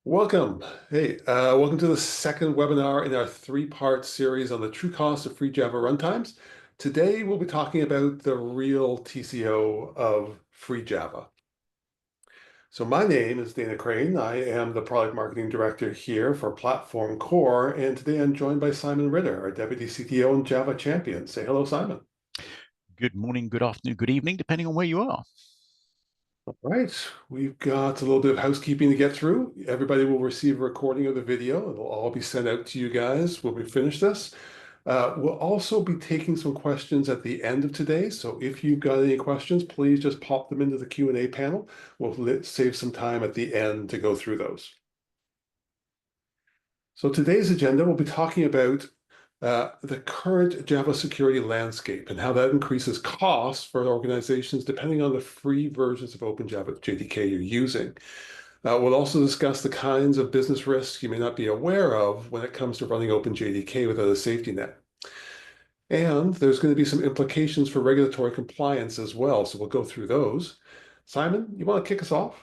Welcome. Welcome to the second webinar in our three-part series on the true cost of free Java runtimes. Today, we'll be talking about the real TCO of free Java. So my name is Dana Crane. I am the Product Marketing Director here for Platform Core, and today I'm joined by Simon Ritter, our Deputy CTO and Java Champion. Say hello, Simon. Good morning, good afternoon, good evening, depending on where you are. All right, we've got a little bit of housekeeping to get through. Everybody will receive a recording of the video. It'll all be sent out to you guys when we finish this. We'll also be taking some questions at the end of today. So if you've got any questions, please just pop them into the Q&A panel. We'll save some time at the end to go through those. So today's agenda, we'll be talking about the current Java security landscape and how that increases costs for organizations depending on the free versions of OpenJava JDK you're using. We'll also discuss the kinds of business risks you may not be aware of when it comes to running OpenJDK without a safety net. And there's going to be some implications for regulatory compliance as well, so we'll go through those. Simon, you want to kick us off?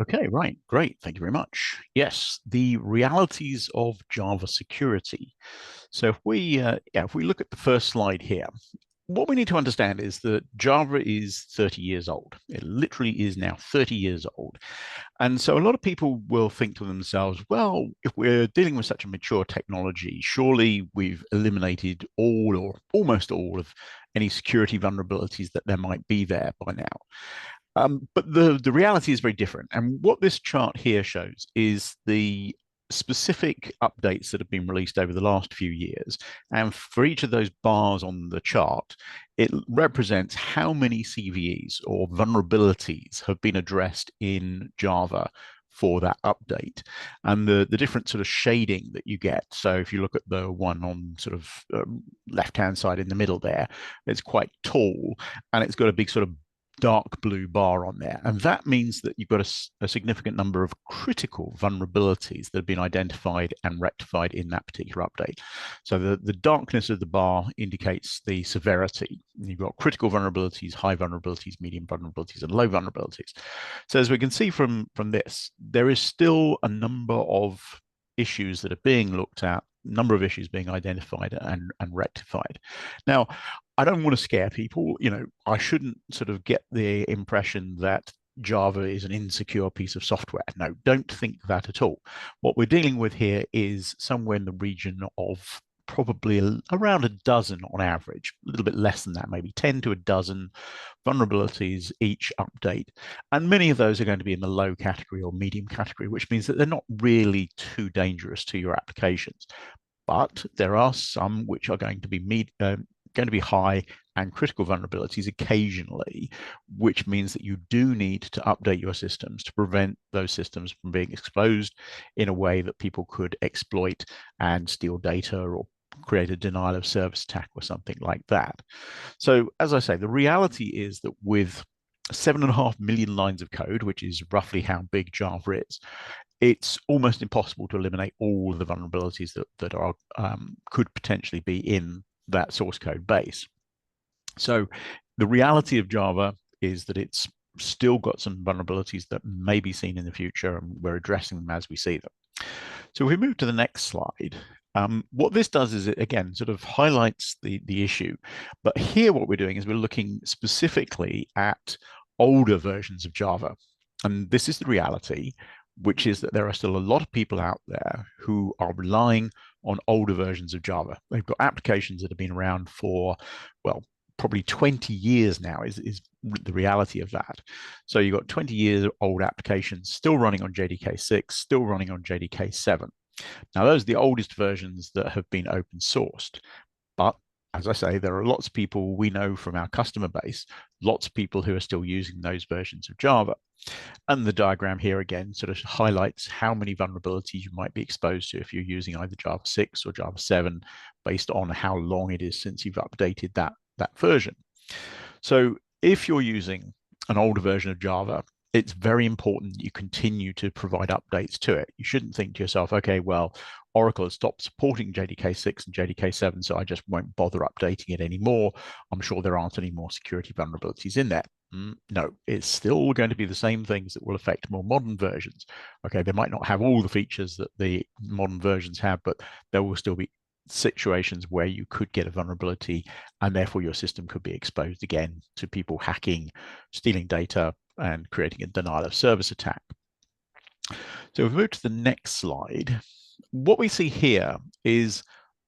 Okay, right, great, thank you very much. Yes, the realities of Java security. So if we look at the first slide here, what we need to understand is that Java is 30 years old. It literally is now 30 years old. And so a lot of people will think to themselves, well, if we're dealing with such a mature technology, surely we've eliminated all or almost all of any security vulnerabilities that there might be there by now. But the reality is very different. And what this chart here shows is the specific updates that have been released over the last few years. And for each of those bars on the chart, it represents how many CVEs or vulnerabilities have been addressed in Java for that update, and the different sort of shading that you get. So if you look at the one on sort of left-hand side in the middle there, it's quite tall and it's got a big sort of dark blue bar on there. And that means that you've got a significant number of critical vulnerabilities that have been identified and rectified in that particular update. So the darkness of the bar indicates the severity. You've got critical vulnerabilities, high vulnerabilities, medium vulnerabilities, and low vulnerabilities. So as we can see from this, there is still a number of issues that are being looked at, number of issues being identified and rectified. Now, I don't want to scare people. I shouldn't sort of get the impression that Java is an insecure piece of software. No, don't think that at all. What we're dealing with here is somewhere in the region of probably around a dozen on average, a little bit less than that, maybe 10 to a dozen vulnerabilities each update. And many of those are going to be in the low category or medium category, which means that they're not really too dangerous to your applications. But there are some which are going to be high and critical vulnerabilities occasionally, which means that you do need to update your systems to prevent those systems from being exposed in a way that people could exploit and steal data or create a denial of service attack or something like that. So, as I say, the reality is that with 7.5 million lines of code, which is roughly how big Java is, it's almost impossible to eliminate all of the vulnerabilities that are could potentially be in that source code base. So the reality of Java is that it's still got some vulnerabilities that may be seen in the future, and we're addressing them as we see them. So if we move to the next slide, what this does is it, again, sort of highlights the issue. But here what we're doing is we're looking specifically at older versions of Java. And this is the reality, which is that there are still a lot of people out there who are relying on older versions of Java. They've got applications that have been around for, well, probably 20 years now is the reality of that. So you've got 20-year old applications still running on JDK 6, still running on JDK 7. Now, those are the oldest versions that have been open sourced. But as I say, there are lots of people we know from our customer base, lots of people who are still using those versions of Java. And the diagram here again sort of highlights how many vulnerabilities you might be exposed to if you're using either Java 6 or Java 7, based on how long it is since you've updated that version. So if you're using an older version of Java, it's very important that you continue to provide updates to it. You shouldn't think to yourself, okay, well, Oracle has stopped supporting JDK6 and JDK7, so I just won't bother updating it anymore. I'm sure there aren't any more security vulnerabilities in there. No, it's still going to be the same things that will affect more modern versions. Okay, they might not have all the features that the modern versions have, but there will still be situations where you could get a vulnerability and therefore your system could be exposed again to people hacking, stealing data, and creating a denial of service attack. So if we move to the next slide, what we see here is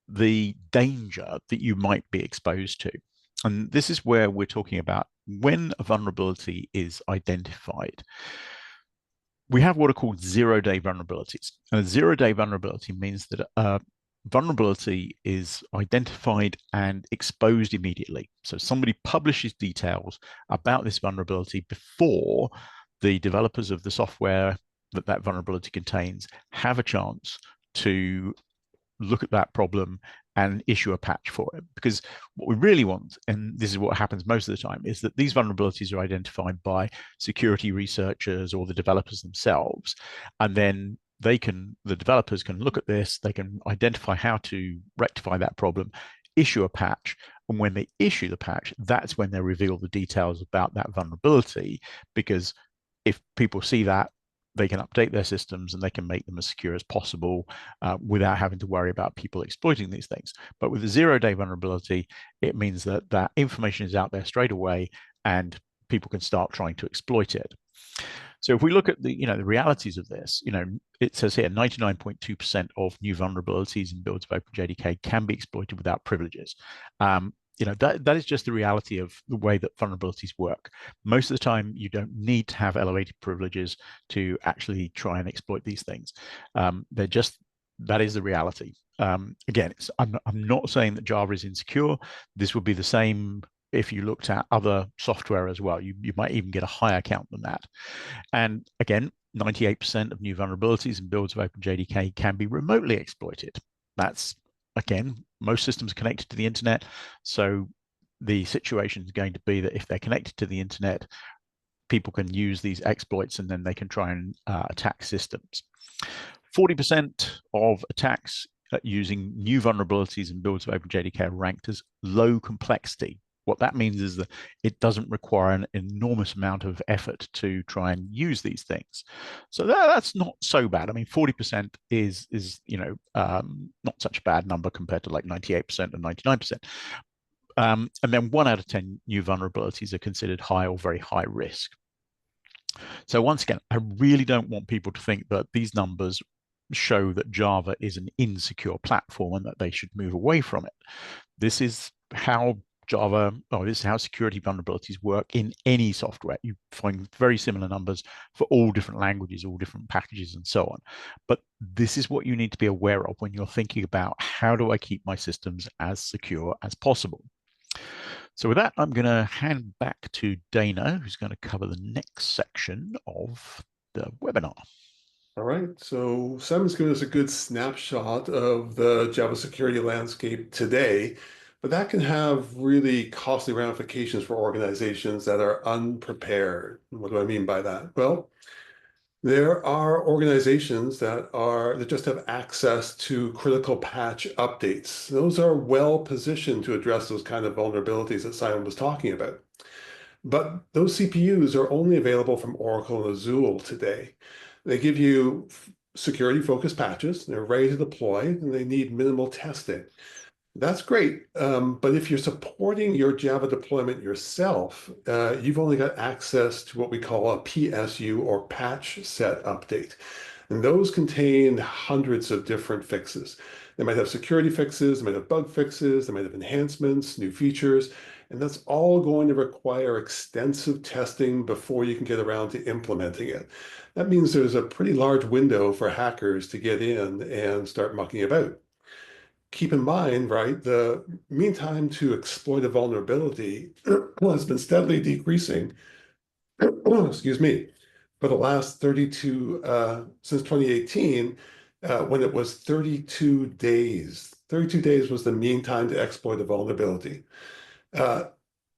the danger that you might be exposed to. And this is where we're talking about when a vulnerability is identified. We have what are called zero-day vulnerabilities. And a zero-day vulnerability means that a vulnerability is identified and exposed immediately. So somebody publishes details about this vulnerability before the developers of the software that that vulnerability contains have a chance to look at that problem and issue a patch for it. Because what we really want, and this is what happens most of the time, is that these vulnerabilities are identified by security researchers or the developers themselves. And then the developers can look at this, they can identify how to rectify that problem, issue a patch. And when they issue the patch, that's when they reveal the details about that vulnerability. Because if people see that, they can update their systems and they can make them as secure as possible without having to worry about people exploiting these things. But with a zero-day vulnerability, it means that that information is out there straight away and people can start trying to exploit it. So if we look at the realities of this, it says here 99.2% of new vulnerabilities in builds of OpenJDK can be exploited without privileges. That is just the reality of the way that vulnerabilities work. Most of the time, you don't need to have elevated privileges to actually try and exploit these things. That is the reality. Again, I'm not saying that Java is insecure. This would be the same if you looked at other software as well. You might even get a higher count than that. And again, 98% of new vulnerabilities in builds of OpenJDK can be remotely exploited. That's, again, most systems are connected to the internet. So the situation is going to be that if they're connected to the internet, people can use these exploits and then they can try and attack systems. 40% of attacks using new vulnerabilities in builds of OpenJDK are ranked as low complexity. What that means is that it doesn't require an enormous amount of effort to try and use these things. So that's not so bad. I mean, 40% is not such a bad number compared to like 98% and 99%. And then 1 out of 10 new vulnerabilities are considered high or very high risk. So once again, I really don't want people to think that these numbers show that Java is an insecure platform and that they should move away from it. This is how this is how security vulnerabilities work in any software. You find very similar numbers for all different languages, all different packages, and so on. But this is what you need to be aware of when you're thinking about how do I keep my systems as secure as possible. So with that, I'm going to hand back to Dana, who's going to cover the next section of the webinar. All right, so Simon's given us a good snapshot of the Java security landscape today, but that can have really costly ramifications for organizations that are unprepared. What do I mean by that? Well, there are organizations that just have access to critical patch updates. Those are well positioned to address those kind of vulnerabilities that Simon was talking about. But those CPUs are only available from Oracle and Azure today. They give you security-focused patches, they're ready to deploy, and they need minimal testing. That's great, but if you're supporting your Java deployment yourself, you've only got access to what we call a PSU or patch set update. And those contain hundreds of different fixes. They might have security fixes, they might have bug fixes, they might have enhancements, new features, and that's all going to require extensive testing before you can get around to implementing it. That means there's a pretty large window for hackers to get in and start mucking about. Keep in mind, right, the mean time to exploit a vulnerability has been steadily decreasing, excuse me, for the last 32, since 2018, when it was 32 days. 32 days was the mean time to exploit a vulnerability.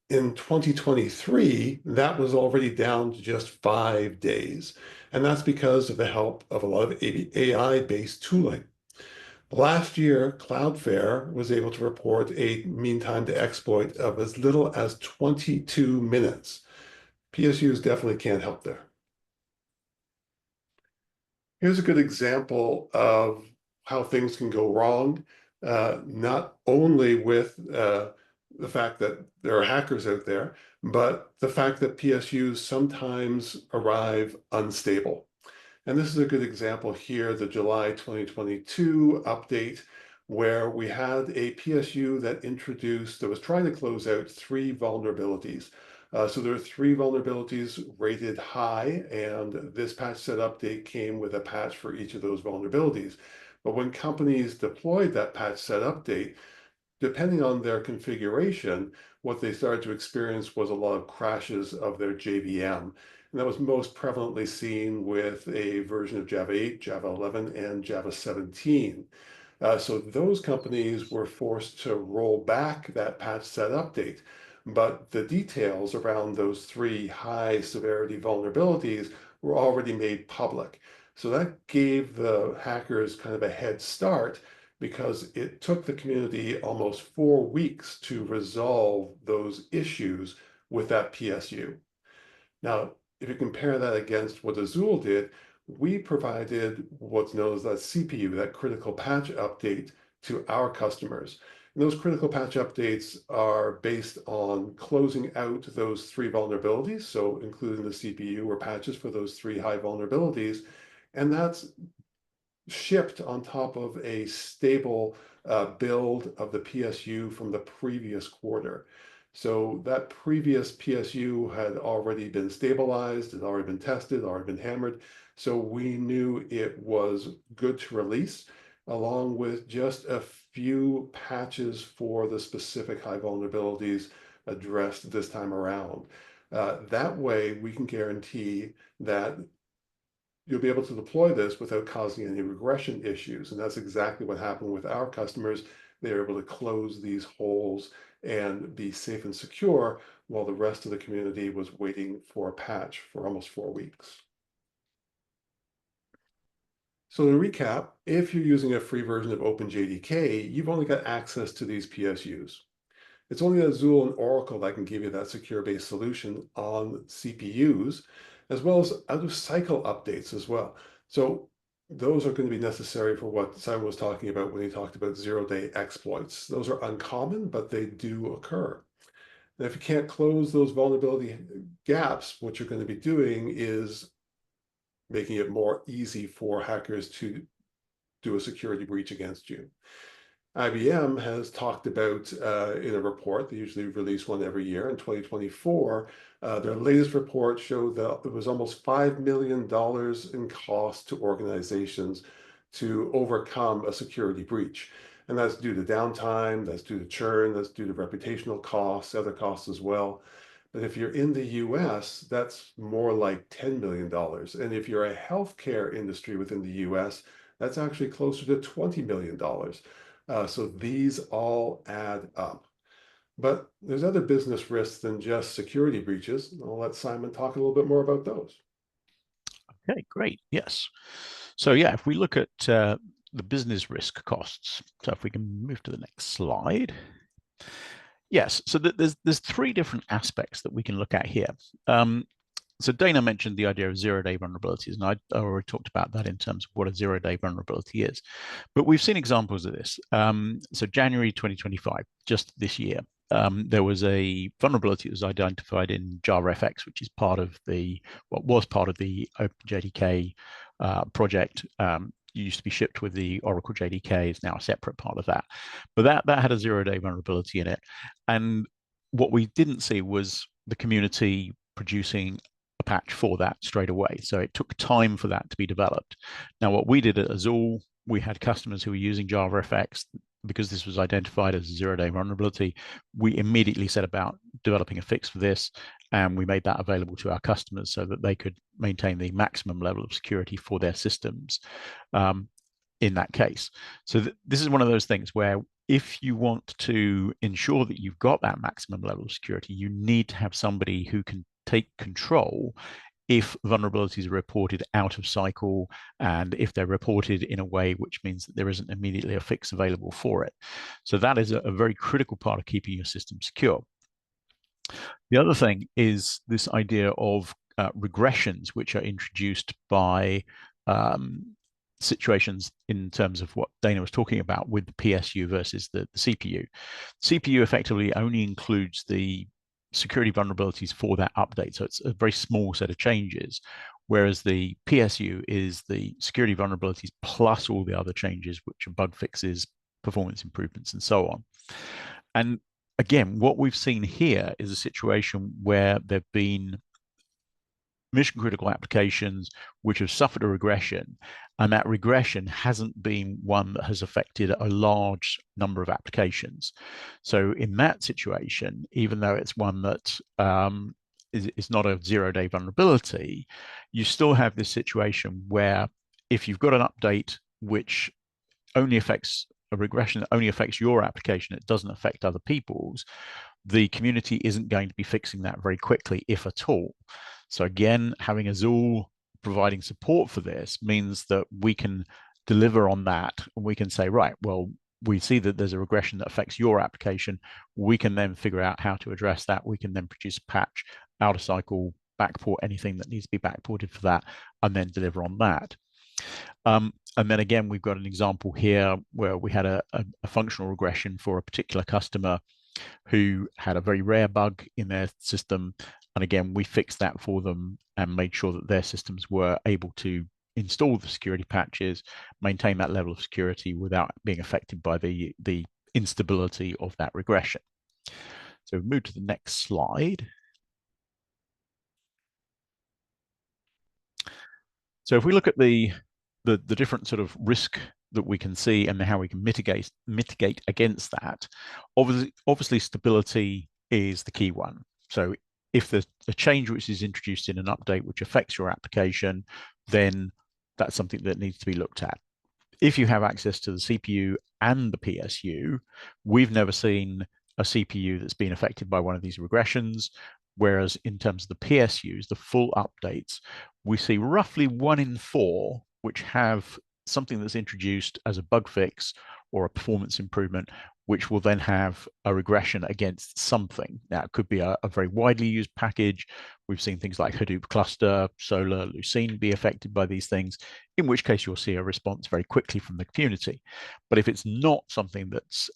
In 2023, that was already down to just 5 days. And that's because of the help of a lot of AI-based tooling. Last year, Cloudflare was able to report a mean time to exploit of as little as 22 minutes. PSUs definitely can't help there. Here's a good example of how things can go wrong, not only with the fact that there are hackers out there, but the fact that PSUs sometimes arrive unstable. And this is a good example here, the July 2022 update, where we had a PSU that was trying to close out three vulnerabilities. So there are three vulnerabilities rated high, and this patch set update came with a patch for each of those vulnerabilities. But when companies deployed that patch set update, depending on their configuration, what they started to experience was a lot of crashes of their JVM. And that was most prevalently seen with a version of Java 8, Java 11, and Java 17. So those companies were forced to roll back that patch set update. But the details around those three high severity vulnerabilities were already made public. So that gave the hackers kind of a head start because it took the community almost 4 weeks to resolve those issues with that PSU. Now, if you compare that against what Azul did, we provided what's known as that CPU, that critical patch update to our customers. And those critical patch updates are based on closing out those three vulnerabilities, so including the CPU or patches for those three high vulnerabilities. And that's shipped on top of a stable build of the PSU from the previous quarter. So that previous PSU had already been stabilized, had already been tested, already been hammered. So we knew it was good to release, along with just a few patches for the specific high vulnerabilities addressed this time around. That way, we can guarantee that you'll be able to deploy this without causing any regression issues. And that's exactly what happened with our customers. They were able to close these holes and be safe and secure while the rest of the community was waiting for a patch for almost 4 weeks. So to recap, if you're using a free version of OpenJDK, you've only got access to these PSUs. It's only Azul and Oracle that can give you that secure-based solution on CPUs, as well as out-of-cycle updates as well. So those are going to be necessary for what Simon was talking about when he talked about zero-day exploits. Those are uncommon, but they do occur. And if you can't close those vulnerability gaps, what you're going to be doing is making it more easy for hackers to do a security breach against you. IBM has talked about in a report, they usually release one every year in 2024, their latest report showed that it was almost $5 million in cost to organizations to overcome a security breach. And that's due to downtime, that's due to churn, that's due to reputational costs, other costs as well. But if you're in the US, that's more like $10 million. And if you're a healthcare industry within the US, that's actually closer to $20 million. So these all add up. But there's other business risks than just security breaches. I'll let Simon talk a little bit more about those. Okay, great. Yes. So yeah, if we look at the business risk costs, so if we can move to the next slide. Yes, so there's three different aspects that we can look at here. So Dana mentioned the idea of zero-day vulnerabilities, and I already talked about that in terms of what a zero-day vulnerability is. But we've seen examples of this. So January 2025, just this year, there was a vulnerability that was identified in JavaFX, which is part of what was part of the OpenJDK project. Used to be shipped with the Oracle JDK, is now a separate part of that. But that had a zero-day vulnerability in it. And what we didn't see was the community producing a patch for that straight away. So it took time for that to be developed. Now, what we did at Azul, we had customers who were using JavaFX. Because this was identified as a zero-day vulnerability, we immediately set about developing a fix for this, and we made that available to our customers so that they could maintain the maximum level of security for their systems. in that case. So this is one of those things where if you want to ensure that you've got that maximum level of security, you need to have somebody who can take control if vulnerabilities are reported out of cycle and if they're reported in a way which means that there isn't immediately a fix available for it. So that is a very critical part of keeping your system secure. The other thing is this idea of regressions, which are introduced by situations in terms of what Dana was talking about with the PSU versus the CPU. CPU effectively only includes the security vulnerabilities for that update. So it's a very small set of changes, whereas the PSU is the security vulnerabilities plus all the other changes, which are bug fixes, performance improvements, and so on. And again, what we've seen here is a situation where there have been mission critical applications which have suffered a regression, and that regression hasn't been one that has affected a large number of applications. So in that situation, even though it's one that is not a zero-day vulnerability, you still have this situation where if you've got an update which only affects a regression that only affects your application, it doesn't affect other people's, the community isn't going to be fixing that very quickly, if at all. So again, having Azul providing support for this means that we can deliver on that, and we can say, right, well, we see that there's a regression that affects your application. We can then figure out how to address that. We can then produce a patch, out of cycle, backport anything that needs to be backported for that, and then deliver on that. And then again, we've got an example here where we had a functional regression for a particular customer who had a very rare bug in their system. And again, we fixed that for them and made sure that their systems were able to install the security patches, maintain that level of security without being affected by the instability of that regression. So we've moved to the next slide. So if we look at the different sort of risk that we can see and how we can mitigate against that, obviously stability is the key one. So if there's a change which is introduced in an update which affects your application, then that's something that needs to be looked at. If you have access to the CPU and the PSU, we've never seen a CPU that's been affected by one of these regressions. Whereas in terms of the PSUs, the full updates, we see roughly 1 in 4 which have something that's introduced as a bug fix or a performance improvement, which will then have a regression against something. Now, it could be a very widely used package. We've seen things like Hadoop cluster, Solar, Lucene be affected by these things, in which case you'll see a response very quickly from the community. But if it's not something that's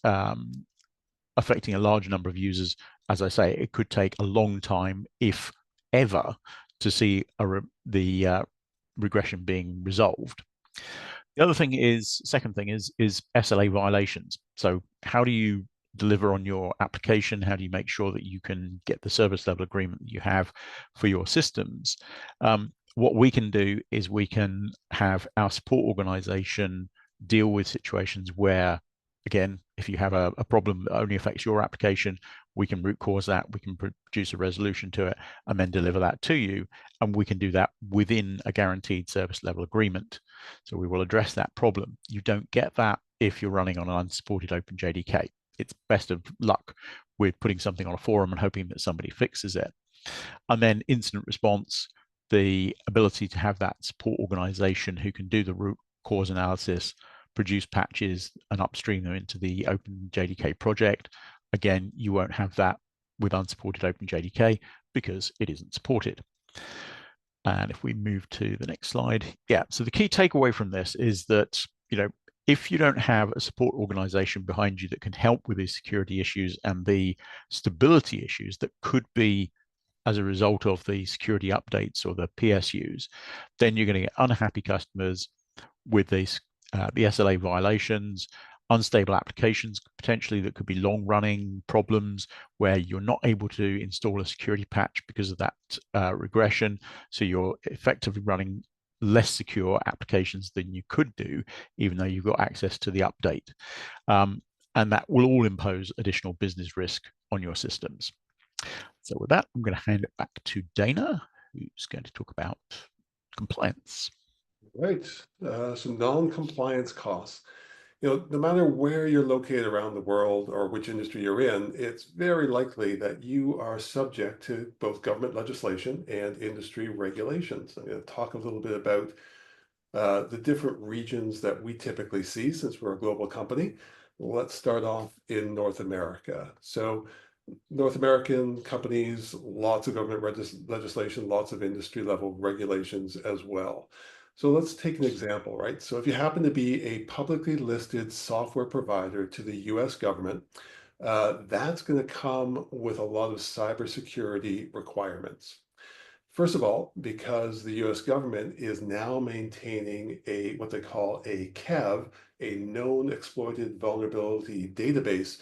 affecting a large number of users, as I say, it could take a long time, if ever, to see the regression being resolved. The other thing is, second thing is SLA violations. So how do you deliver on your application? How do you make sure that you can get the service level agreement that you have for your systems? What we can do is we can have our support organization deal with situations where, again, if you have a problem that only affects your application, we can root cause that, we can produce a resolution to it, and then deliver that to you. And we can do that within a guaranteed service level agreement. So we will address that problem. You don't get that if you're running on an unsupported OpenJDK. It's best of luck with putting something on a forum and hoping that somebody fixes it. And then incident response, the ability to have that support organization who can do the root cause analysis, produce patches, and upstream them into the OpenJDK project. Again, you won't have that with unsupported OpenJDK because it isn't supported. And if we move to the next slide, yeah. So the key takeaway from this is that, if you don't have a support organization behind you that can help with these security issues and the stability issues that could be as a result of the security updates or the PSUs, then you're going to get unhappy customers with these the SLA violations, unstable applications potentially that could be long-running problems where you're not able to install a security patch because of that regression. So you're effectively running less secure applications than you could do, even though you've got access to the update. And that will all impose additional business risk on your systems. So with that, I'm going to hand it back to Dana, who's going to talk about compliance. Right. So non-compliance costs. No matter where you're located around the world or which industry you're in, it's very likely that you are subject to both government legislation and industry regulations. I'm going to talk a little bit about the different regions that we typically see since we're a global company. Let's start off in North America. So North American companies, lots of government legislation, lots of industry level regulations as well. So let's take an example, right? So if you happen to be a publicly listed software provider to the US government, that's going to come with a lot of cybersecurity requirements. First of all, because the US government is now maintaining a what they call a KEV, a known exploited vulnerability database,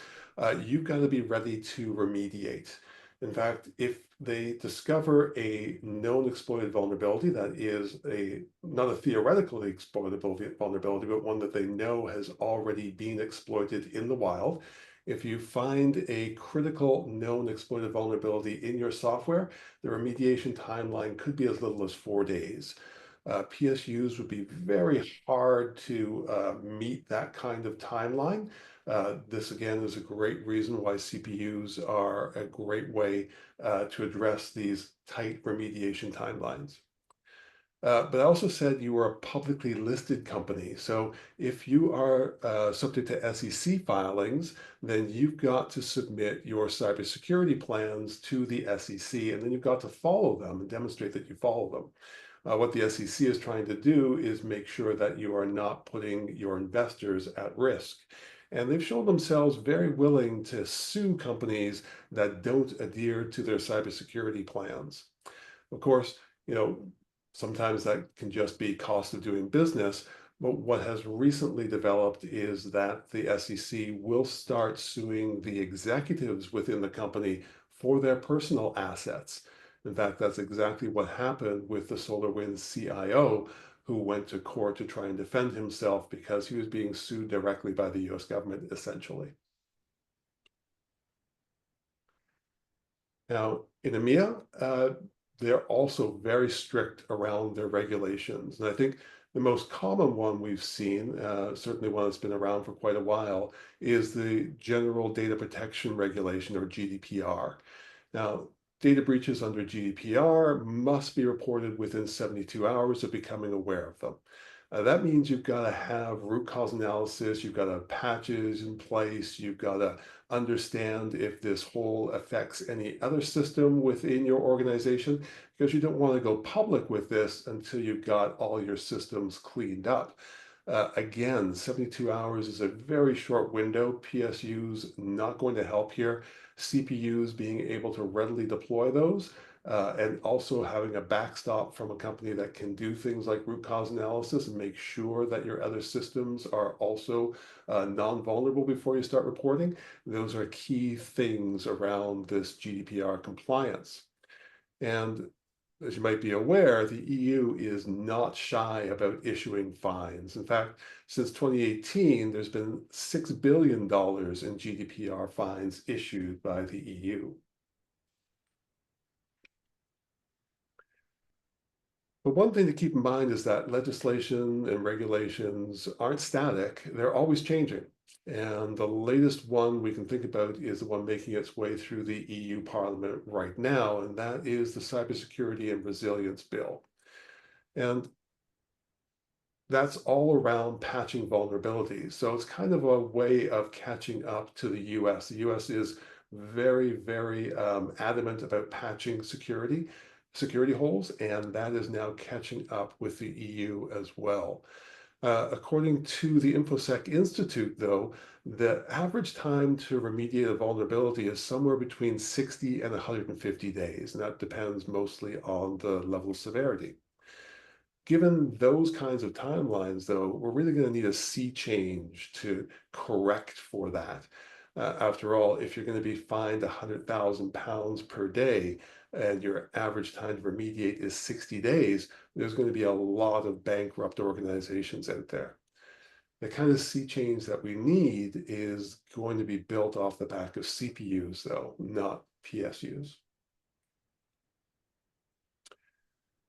you've got to be ready to remediate. In fact, if they discover a known exploited vulnerability that is a not a theoretically exploitable vulnerability, but one that they know has already been exploited in the wild, if you find a critical known exploited vulnerability in your software, the remediation timeline could be as little as 4 days. PSUs would be very hard to meet that kind of timeline. This again is a great reason why CPUs are a great way to address these tight remediation timelines. But I also said you were a publicly listed company. So if you are subject to SEC filings, then you've got to submit your cybersecurity plans to the SEC, and then you've got to follow them and demonstrate that you follow them. What the SEC is trying to do is make sure that you are not putting your investors at risk. And they've shown themselves very willing to sue companies that don't adhere to their cybersecurity plans. Of course, you know, sometimes that can just be cost of doing business. But what has recently developed is that the SEC will start suing the executives within the company for their personal assets. In fact, that's exactly what happened with the SolarWinds CIO, who went to court to try and defend himself because he was being sued directly by the US government, essentially. Now, in EMEA, they're also very strict around their regulations. And I think the most common one we've seen, certainly one that's been around for quite a while, is the General Data Protection Regulation, or GDPR. Now, data breaches under GDPR must be reported within 72 hours of becoming aware of them. That means you've got to have root cause analysis, you've got to have patches in place, you've got to understand if this hole affects any other system within your organization, because you don't want to go public with this until you've got all your systems cleaned up. Again, 72 hours is a very short window. PSUs not going to help here. CPUs being able to readily deploy those and also having a backstop from a company that can do things like root cause analysis and make sure that your other systems are also non-vulnerable before you start reporting. Those are key things around this GDPR compliance. And as you might be aware, the EU is not shy about issuing fines. In fact, since 2018, there's been $6 billion in GDPR fines issued by the EU. But one thing to keep in mind is that legislation and regulations aren't static, they're always changing. And the latest one we can think about is the one making its way through the EU Parliament right now, and that is the Cybersecurity and Resilience Bill. And that's all around patching vulnerabilities. So it's kind of a way of catching up to the US. The US is very, very adamant about patching security holes, and that is now catching up with the EU as well. According to the InfoSec Institute, though, the average time to remediate a vulnerability is somewhere between 60 and 150 days, and that depends mostly on the level of severity. Given those kinds of timelines, though, we're really going to need a sea change to correct for that. After all, if you're going to be fined £100,000 per day and your average time to remediate is 60 days, there's going to be a lot of bankrupt organizations out there. The kind of sea change that we need is going to be built off the back of CPUs, though, not PSUs.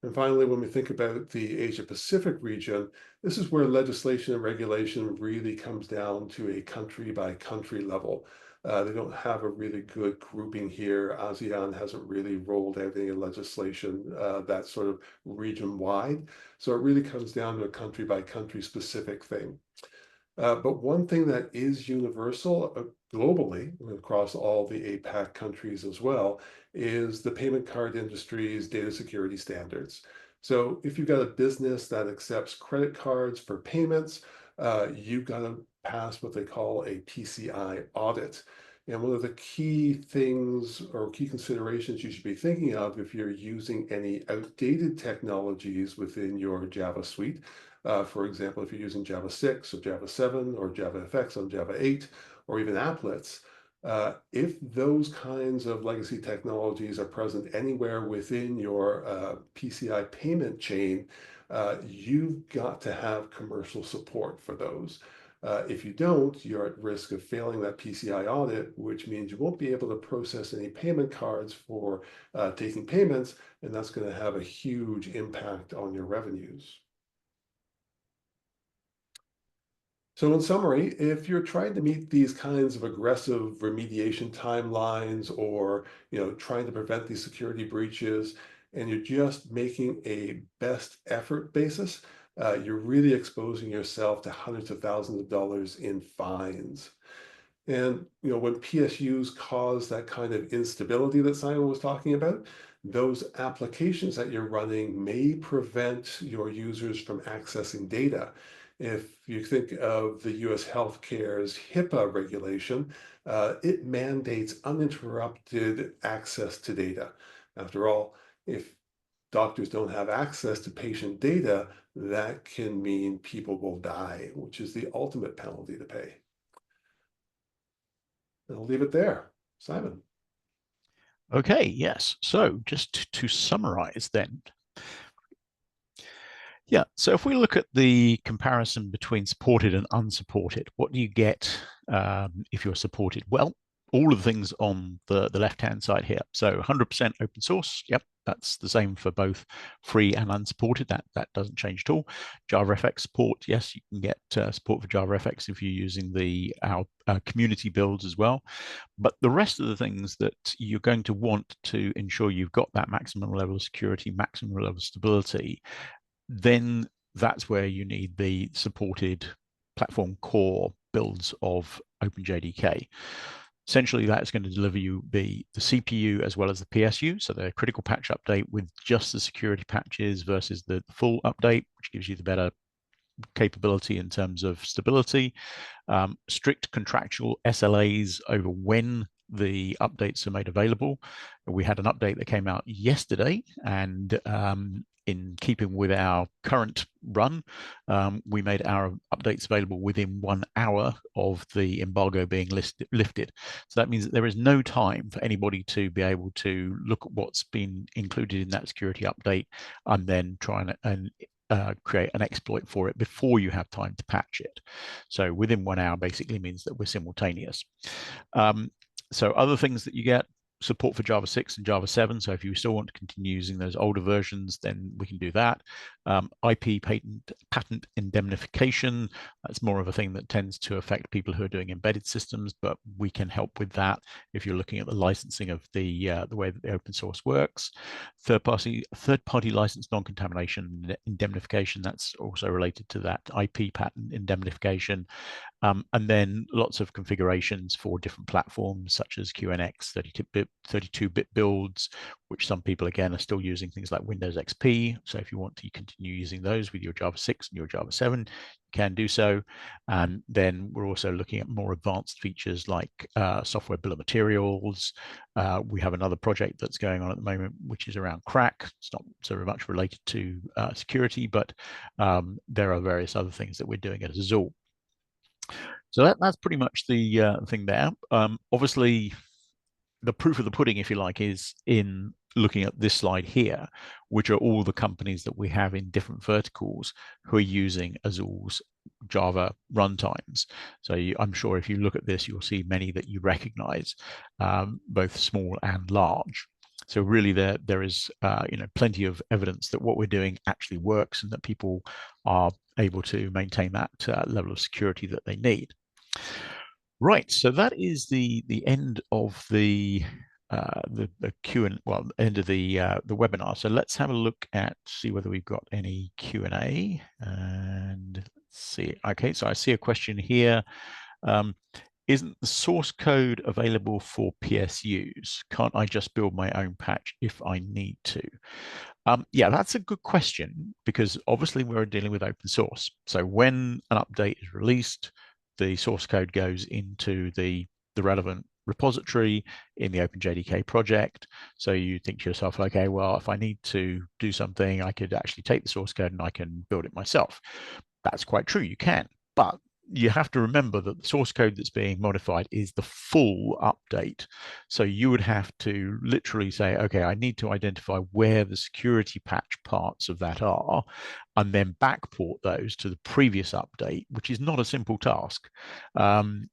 And finally, when we think about the Asia Pacific region, this is where legislation and regulation really comes down to a country by country level. They don't have a really good grouping here. ASEAN hasn't really rolled out any legislation that's sort of region wide. So it really comes down to a country by country specific thing. But one thing that is universal globally, across all the APAC countries as well, is the payment card industry's data security standards. So if you've got a business that accepts credit cards for payments, you've got to pass what they call a PCI audit. And one of the key things or key considerations you should be thinking of if you're using any outdated technologies within your Java suite, for example, if you're using Java 6 or Java 7 or JavaFX on Java 8 or even applets, if those kinds of legacy technologies are present anywhere within your PCI payment chain, you've got to have commercial support for those. If you don't, you're at risk of failing that PCI audit, which means you won't be able to process any payment cards for taking payments, and that's going to have a huge impact on your revenues. So in summary, if you're trying to meet these kinds of aggressive remediation timelines or trying to prevent these security breaches, and you're just making a best effort basis, you're really exposing yourself to hundreds of thousands of dollars in fines. And when PSUs cause that kind of instability that Simon was talking about, those applications that you're running may prevent your users from accessing data. If you think of the US healthcare's HIPAA regulation, it mandates uninterrupted access to data. After all, if doctors don't have access to patient data, that can mean people will die, which is the ultimate penalty to pay. I'll leave it there. Simon. Okay, yes. So just to summarize then, yeah, so if we look at the comparison between supported and unsupported, what do you get if you're supported? Well, all of the things on the left-hand side here. So 100% open source, yep, that's the same for both free and unsupported. That doesn't change at all. JavaFX support, yes, you can get support for JavaFX if you're using our community builds as well. But the rest of the things that you're going to want to ensure you've got that maximum level of security, maximum level of stability, then that's where you need the supported platform core builds of OpenJDK. Essentially, that's going to deliver you the CPU as well as the PSU, so the critical patch update with just the security patches versus the full update, which gives you the better capability in terms of stability, strict contractual SLAs over when the updates are made available. We had an update that came out yesterday, and in keeping with our current run, we made our updates available within 1 hour of the embargo being lifted. So that means that there is no time for anybody to be able to look at what's been included in that security update and then try and create an exploit for it before you have time to patch it. So within 1 hour basically means that we're simultaneous. So other things that you get, support for Java 6 and Java 7. So if you still want to continue using those older versions, then we can do that. IP patent indemnification, that's more of a thing that tends to affect people who are doing embedded systems, but we can help with that if you're looking at the licensing of the way that the open source works. Third-party license non-contamination indemnification, that's also related to that IP patent indemnification. And then lots of configurations for different platforms such as QNX, 32-bit builds, which some people, again, are still using things like Windows XP. So if you want to continue using those with your Java 6 and your Java 7, you can do so. And then we're also looking at more advanced features like software bill of materials. We have another project that's going on at the moment, which is around crack. It's not so much related to security, but there are various other things that we're doing at Azul. So that's pretty much the thing there. Obviously, the proof of the pudding, if you like, is in looking at this slide here, which are all the companies that we have in different verticals who are using Azul's Java runtimes. So I'm sure if you look at this, you'll see many that you recognize, both small and large. So really, there is plenty of evidence that what we're doing actually works and that people are able to maintain that level of security that they need. Right, so that is the end of the Q and well end of the webinar. So let's have a look at see whether we've got any Q&A and let's see. Okay, so I see a question here. Um, isn't the source code available for PSUs? Can't I just build my own patch if I need to? Yeah, that's a good question because obviously we're dealing with open source. So when an update is released, the source code goes into the relevant repository in the OpenJDK project. So you think to yourself, okay, well, if I need to do something, I could actually take the source code and I can build it myself. That's quite true, you can. But you have to remember that the source code that's being modified is the full update. So you would have to literally say, okay, I need to identify where the security patch parts of that are, and then backport those to the previous update, which is not a simple task.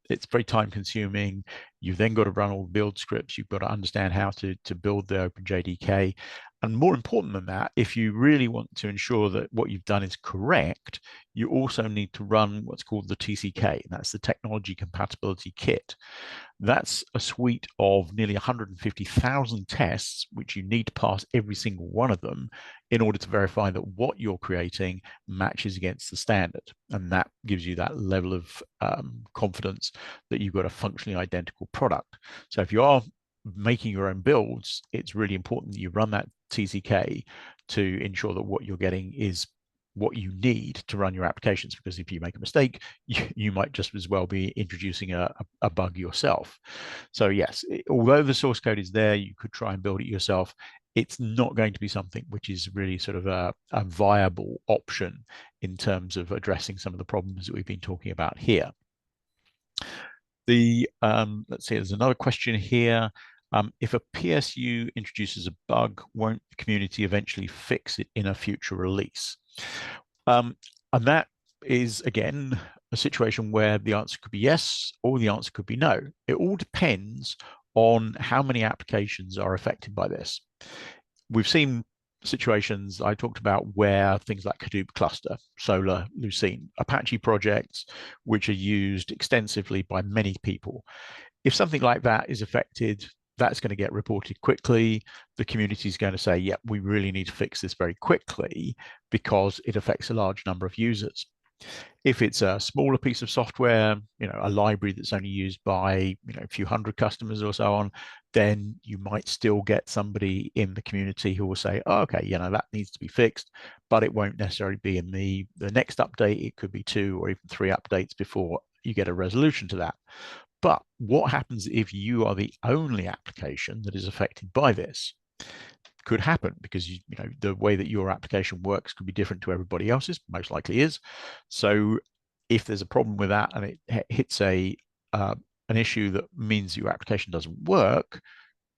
It's very time consuming. You've then got to run all the build scripts. You've got to understand how to build the OpenJDK. And more important than that, if you really want to ensure that what you've done is correct, you also need to run what's called the TCK. That's the Technology Compatibility Kit. That's a suite of nearly 150,000 tests, which you need to pass every single one of them in order to verify that what you're creating matches against the standard. And that gives you that level of confidence that you've got a functionally identical product. So if you are making your own builds, it's really important that you run that TCK to ensure that what you're getting is what you need to run your applications, because if you make a mistake, you might just as well be introducing a bug yourself. So yes, although the source code is there, you could try and build it yourself. It's not going to be something which is really sort of a viable option in terms of addressing some of the problems that we've been talking about here. Let's see, there's another question here. If a PSU introduces a bug, won't the community eventually fix it in a future release? And that is, again, a situation where the answer could be yes, or the answer could be no. It all depends on how many applications are affected by this. We've seen situations I talked about where things like Hadoop cluster, Solar, Lucene, Apache projects, which are used extensively by many people. If something like that is affected, that's going to get reported quickly. The community is going to say, yeah, we really need to fix this very quickly because it affects a large number of users. If it's a smaller piece of software, a library that's only used by, a few hundred customers or so on, then you might still get somebody in the community who will say, oh, okay, that needs to be fixed, but it won't necessarily be in the next update. It could be 2 or even 3 updates before you get a resolution to that. But what happens if you are the only application that is affected by this? Could happen because the way that your application works could be different to everybody else's, most likely is. So if there's a problem with that and it hits an issue that means your application doesn't work,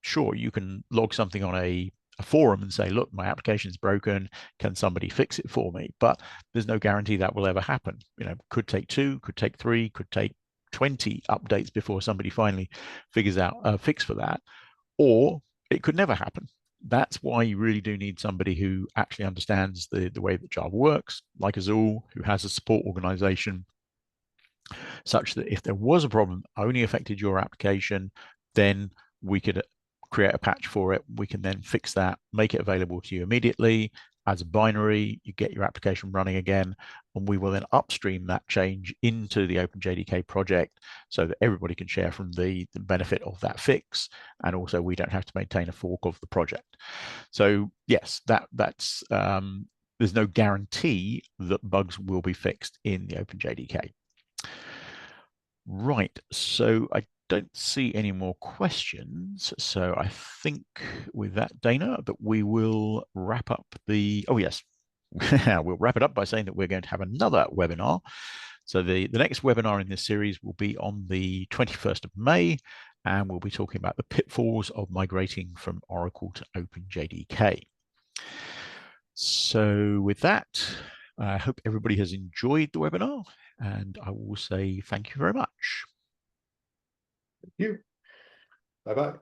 sure, you can log something on a forum and say, look, my application is broken. Can somebody fix it for me? But there's no guarantee that will ever happen. Could take 2, could take 3, could take 20 updates before somebody finally figures out a fix for that, or it could never happen. That's why you really do need somebody who actually understands the way that Java works, like Azul, who has a support organization, such that if there was a problem only affected your application, then we could create a patch for it. We can then fix that, make it available to you immediately as a binary. You get your application running again, and we will then upstream that change into the OpenJDK project so that everybody can share from the benefit of that fix. And also we don't have to maintain a fork of the project. So yes, that's there's no guarantee that bugs will be fixed in the OpenJDK. Right, so I don't see any more questions. So I think with that, Dana, that we will wrap up oh yes, we'll wrap it up by saying that we're going to have another webinar. So the next webinar in this series will be on the 21st of May, and we'll be talking about the pitfalls of migrating from Oracle to OpenJDK. So with that, I hope everybody has enjoyed the webinar, and I will say thank you very much. Thank you. Bye-bye.